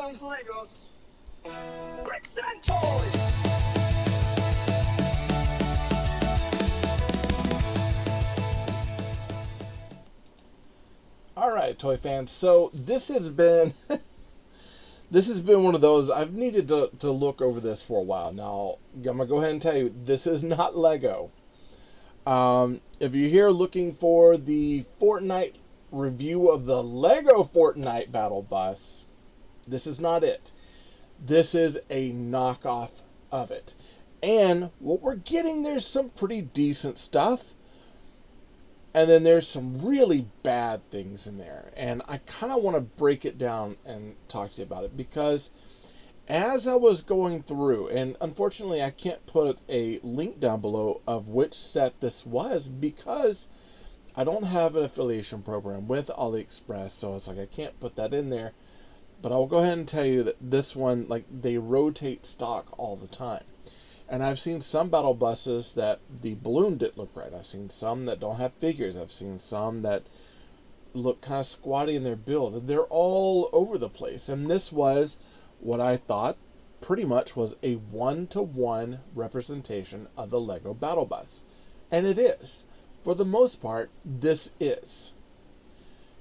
Sometimes Legos, bricks and toys. All right, toy fans. So this has been this has been one of those I've needed to look over this for a while. Now I'm gonna go ahead and tell you this is not Lego. If you're here looking for the Fortnite review of the Lego Fortnite Battle Bus, this is not it. This is a knockoff of it. And what we're getting, there's some pretty decent stuff. And then there's some really bad things in there. And I kind of want to break it down and talk to you about it. Because as I was going through, and unfortunately I can't put a link down below of which set this was, because I don't have an affiliation program with AliExpress. So it's like I can't put that in there. But I'll go ahead and tell you that this one, like, they rotate stock all the time. And I've seen some battle buses that the balloon didn't look right. I've seen some that don't have figures. I've seen some that look kind of squatty in their build. And they're all over the place. And this was what I thought pretty much was a one-to-one representation of the Lego Battle Bus. And it is. For the most part, this is.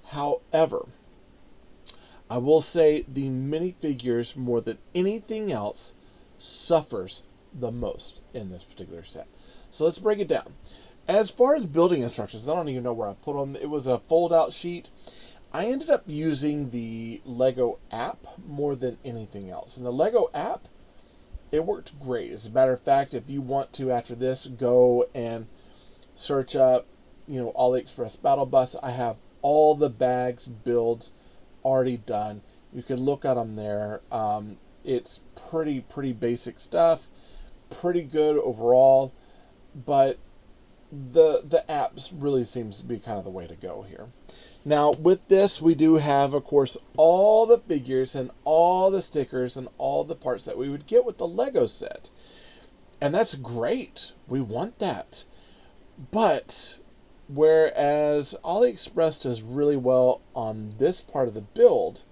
However, I will say the minifigures, more than anything else, suffers the most in this particular set. So let's break it down. As far as building instructions, I don't even know where I put them. It was a fold-out sheet. I ended up using the Lego app more than anything else. And the Lego app, it worked great. As a matter of fact, if you want to, after this, go and search up, AliExpress Battle Bus, I have all the bags, builds already done. You can look at them there. It's pretty basic stuff. Pretty good overall, but the apps really seems to be kind of the way to go here. Now with this, we do have, of course, all the figures and all the stickers and all the parts that we would get with the Lego set, and that's great. We want that. But whereas AliExpress does really well on this part of the build,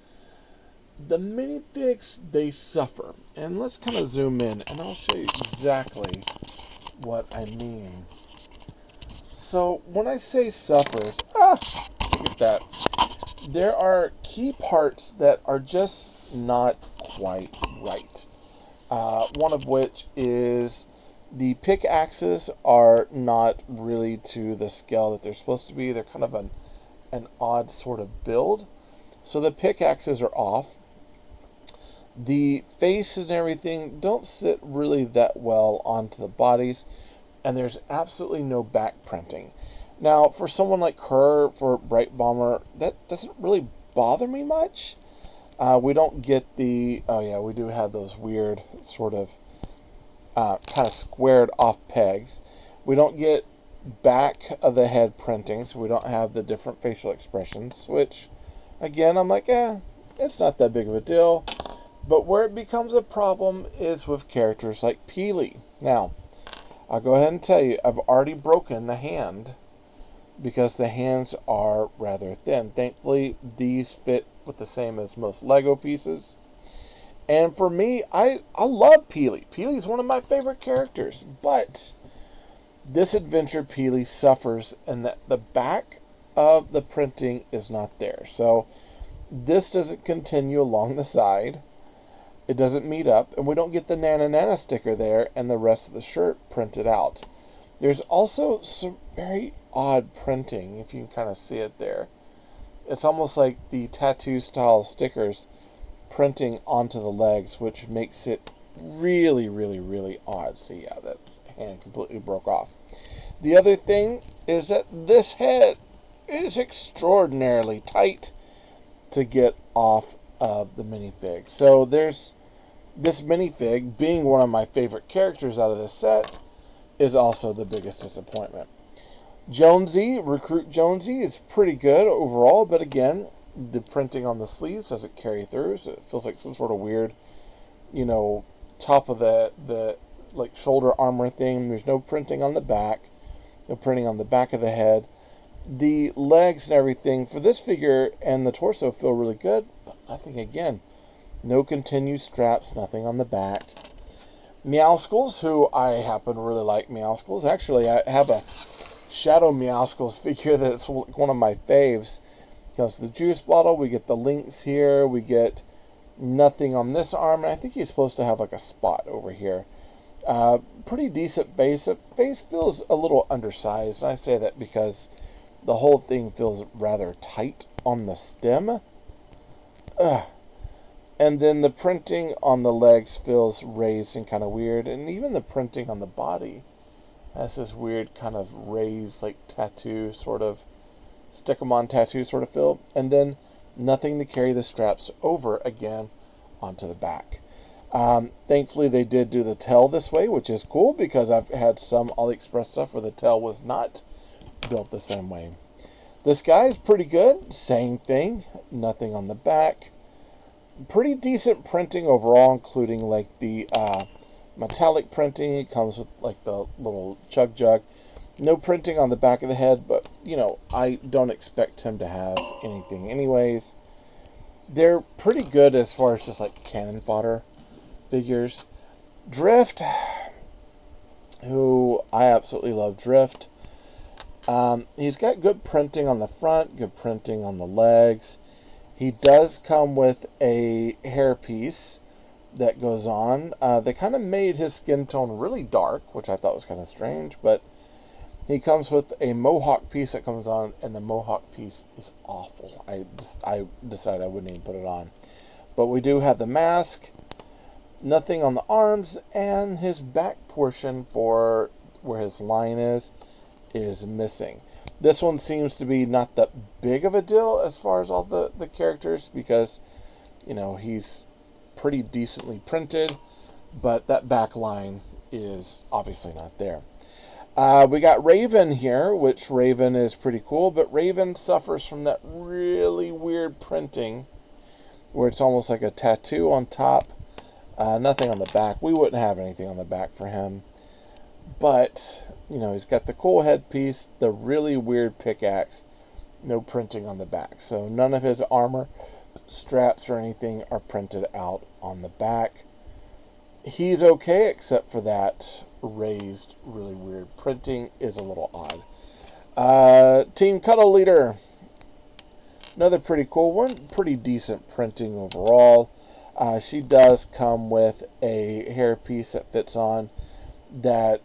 the minifigs, they suffer. And let's kind of zoom in and I'll show you exactly what I mean. So when I say suffers, look at that. There are key parts that are just not quite right. One of which is the pickaxes are not really to the scale that they're supposed to be. They're kind of an odd sort of build. So the pickaxes are off. The face and everything don't sit really that well onto the bodies, and there's absolutely no back printing. Now, for someone like her, for Bright Bomber, that doesn't really bother me much. We don't get the, we do have those weird sort of kind of squared off pegs. We don't get back of the head printing, so we don't have the different facial expressions, which, again, I'm like, it's not that big of a deal. But where it becomes a problem is with characters like Peely. Now, I'll go ahead and tell you, I've already broken the hand because the hands are rather thin. Thankfully, these fit with the same as most Lego pieces. And for me, I love Peely. Peely is one of my favorite characters. But this adventure Peely suffers in that the back of the printing is not there. So this doesn't continue along the side. It doesn't meet up, and we don't get the Nana Nana sticker there and the rest of the shirt printed out. There's also some very odd printing, if you can kind of see it there. It's almost like the tattoo style stickers printing onto the legs, which makes it really odd. See, yeah, that hand completely broke off. The other thing is that this head is extraordinarily tight to get off of the minifig. So there's this minifig, being one of my favorite characters out of this set, is also the biggest disappointment. Jonesy, Recruit Jonesy, is pretty good overall, but again, the printing on the sleeves doesn't carry through, so it feels like some sort of weird, top of the like shoulder armor thing. There's no printing on the back, no printing on the back of the head. The legs and everything for this figure and the torso feel really good, but I think, again, No continued straps, nothing on the back. Meowskulls, who I happen to really like Meowskulls. Actually, I have a Shadow Meowskulls figure that's one of my faves. Comes with the juice bottle. We get the links here. We get nothing on this arm. And I think he's supposed to have like a spot over here. Pretty decent base. The face feels a little undersized. And I say that because the whole thing feels rather tight on the stem. Ugh. And then the printing on the legs feels raised and kind of weird. And even the printing on the body has this weird kind of raised, like tattoo sort of, stick-em-on tattoo sort of feel. And then nothing to carry the straps over again onto the back. Thankfully, they did do the tail this way, which is cool because I've had some AliExpress stuff where the tail was not built the same way. This guy is pretty good. Same thing. Nothing on the back. Pretty decent printing overall, including like the metallic printing. It comes with like the little chug jug. No printing on the back of the head, but you know, I don't expect him to have anything anyways. They're pretty good as far as just like cannon fodder figures. Drift, who I absolutely love Drift. He's got good printing on the front, good printing on the legs. He does come with a hairpiece that goes on. They kind of made his skin tone really dark, which I thought was kind of strange, but he comes with a mohawk piece that comes on, and the mohawk piece is awful. I decided I wouldn't even put it on. But we do have the mask, nothing on the arms, and his back portion for where his line is missing. This one seems to be not that big of a deal as far as all the characters because, you know, he's pretty decently printed, but that back line is obviously not there. We got Raven here, which Raven is pretty cool, but Raven suffers from that really weird printing where it's almost like a tattoo on top, nothing on the back. We wouldn't have anything on the back for him. But, you know, he's got the cool headpiece, the really weird pickaxe, no printing on the back. So none of his armor, straps, or anything are printed out on the back. He's okay, except for that raised, really weird printing is a little odd. Team Cuddle Leader. Another pretty cool one. Pretty decent printing overall. She does come with a hairpiece that fits on that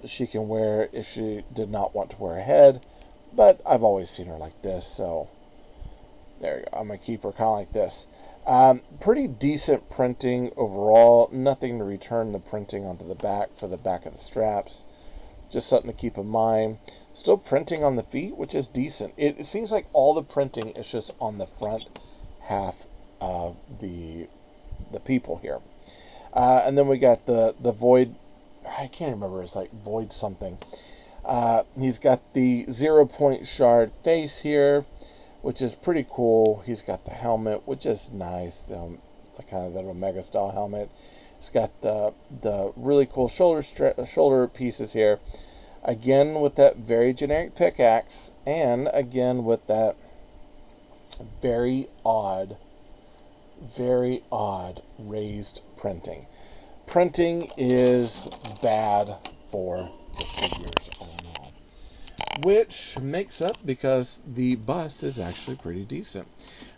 she can wear if she did not want to wear a head, but I've always seen her like this, so there you go. I'm going to keep her kind of like this. Pretty decent printing overall. Nothing to return the printing onto the back for the back of the straps. Just something to keep in mind. Still printing on the feet, which is decent. It seems like all the printing is just on the front half of the people here. And then we got the Void. I can't remember, it's like Void something. He's got the 0-point shard face here, which is pretty cool. He's got the helmet, which is nice, the kind of the Omega style helmet. He's got the really cool shoulder pieces here. Again with that very generic pickaxe, and again with that very odd raised printing. Printing is bad for the figures overall, which makes up because the bust is actually pretty decent.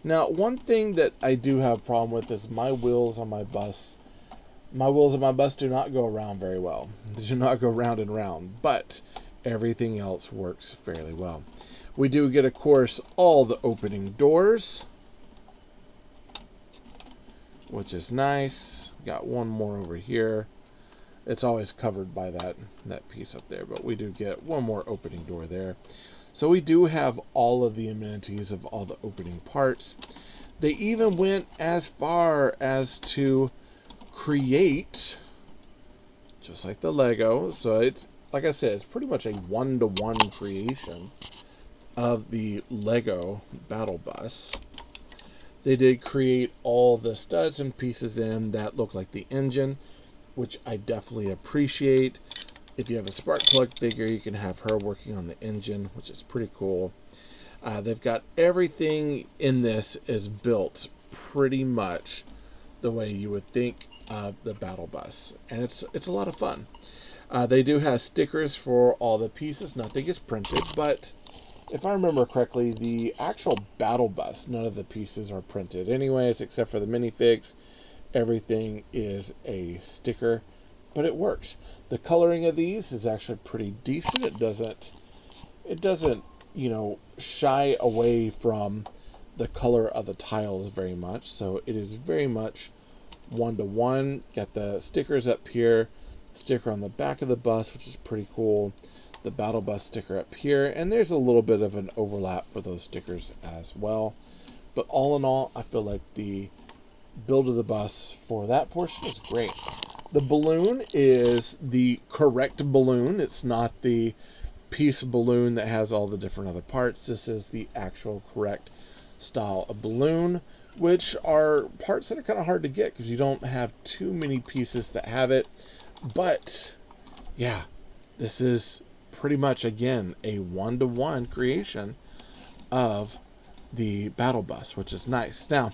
Now, one thing that I do have a problem with is my wheels on my bus. My wheels on my bus do not go around very well. They do not go round and round, but everything else works fairly well. We do get, of course, all the opening doors, which is nice. Got one more over here. It's always covered by that piece up there, but we do get one more opening door there. So we do have all of the amenities of all the opening parts. They even went as far as to create, just like the Lego, so it's, like I said, it's pretty much a one-to-one creation of the Lego Battle Bus. They did create all the studs and pieces in that look like the engine, which I definitely appreciate. If you have a spark plug figure, you can have her working on the engine, which is pretty cool. They've got everything in this is built pretty much the way you would think of the battle bus, and it's a lot of fun. They do have stickers for all the pieces. Nothing is printed, but if I remember correctly, the actual battle bus, none of the pieces are printed anyways, except for the minifigs. Everything is a sticker, but it works. The coloring of these is actually pretty decent. It doesn't, shy away from the color of the tiles very much. So it is very much one-to-one. Got the stickers up here, sticker on the back of the bus, which is pretty cool. The battle bus sticker up here, and there's a little bit of an overlap for those stickers as well. But all in all, I feel like the build of the bus for that portion is great. The balloon is the correct balloon. It's not the piece balloon that has all the different other parts. This is the actual correct style of balloon, which are parts that are kind of hard to get because you don't have too many pieces that have it. But yeah, this is pretty much, again, a one-to-one creation of the battle bus, which is nice. Now,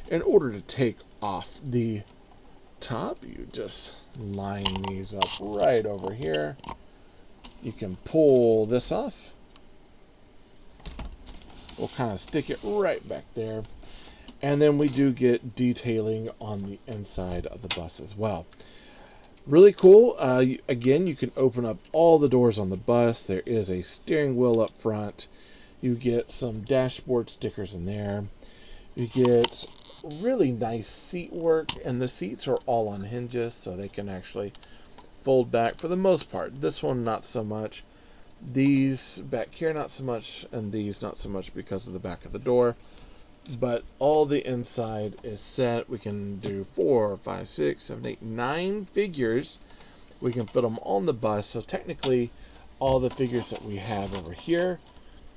in order to take off the top, you just line these up right over here. You can pull this off. We'll kind of stick it right back there. And then we do get detailing on the inside of the bus as well. Really cool. Again, you can open up all the doors on the bus. There is a steering wheel up front. You get some dashboard stickers in there. You get really nice seat work, and the seats are all on hinges, so they can actually fold back for the most part. This one, not so much. These back here, not so much, and these not so much because of the back of the door. But all the inside is set. We can do 4, 5, 6, 7, 8, 9 figures. We can fit them on the bus. So technically, all the figures that we have over here,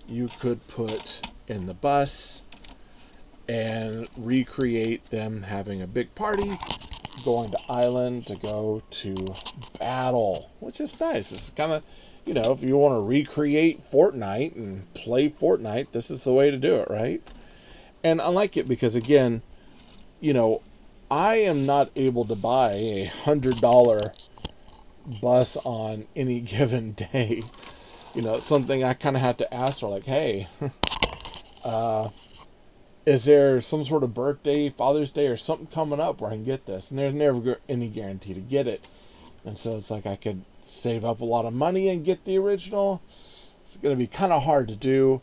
you could put in the bus and recreate them having a big party, going to island to go to battle, which is nice. It's kind of, if you want to recreate Fortnite and play Fortnite, this is the way to do it, right? And I like it because, again, I am not able to buy a $100 bus on any given day. It's something I kind of have to ask her, like, hey, is there some sort of birthday, Father's Day, or something coming up where I can get this? And there's never any guarantee to get it. And so it's like I could save up a lot of money and get the original. It's going to be kind of hard to do.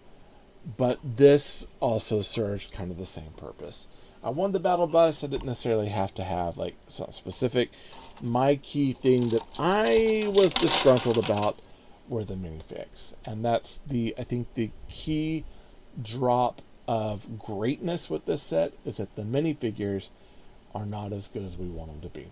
But this also serves kind of the same purpose. I wanted the battle bus. I didn't necessarily have to have like something specific. My key thing that I was disgruntled about were the minifigs. And that's I think the key drop of greatness with this set is that the minifigures are not as good as we want them to be.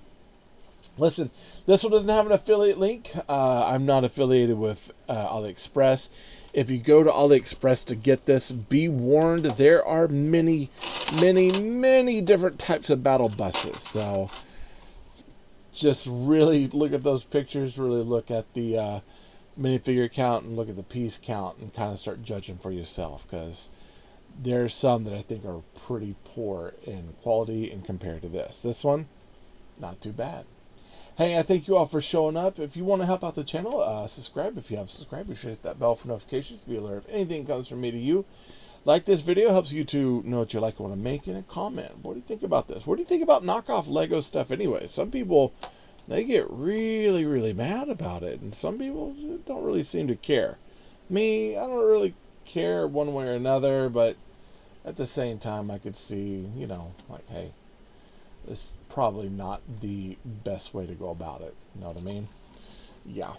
Listen, this one doesn't have an affiliate link. I'm not affiliated with AliExpress. If you go to AliExpress to get this, be warned, there are many, many, many different types of battle buses. So just really look at those pictures, really look at the minifigure count and look at the piece count and kind of start judging for yourself, because there's some that I think are pretty poor in quality and compared to this. This one, not too bad. Hey, I thank you all for showing up. If you want to help out the channel, subscribe. If you have subscribed, be sure to hit that bell for notifications to be alert if anything comes from me to you. Like this video, helps you to know what you like and want to make, and a comment. What do you think about this? What do you think about knockoff Lego stuff anyway? Some people, they get really, really mad about it, and some people don't really seem to care. Me, I don't really care one way or another, but at the same time, I could see, like, hey, this is probably not the best way to go about it. You know what I mean? Yeah.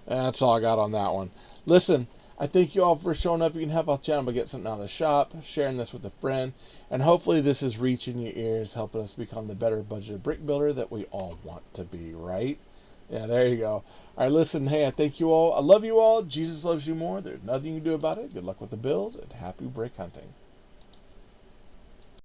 That's all I got on that one. Listen, I thank you all for showing up. You can help out the channel by getting something out of the shop, sharing this with a friend, and hopefully this is reaching your ears, helping us become the better budgeted brick builder that we all want to be, right? Yeah, there you go. All right, listen, hey, I thank you all. I love you all. Jesus loves you more. There's nothing you can do about it. Good luck with the build, and happy brick hunting.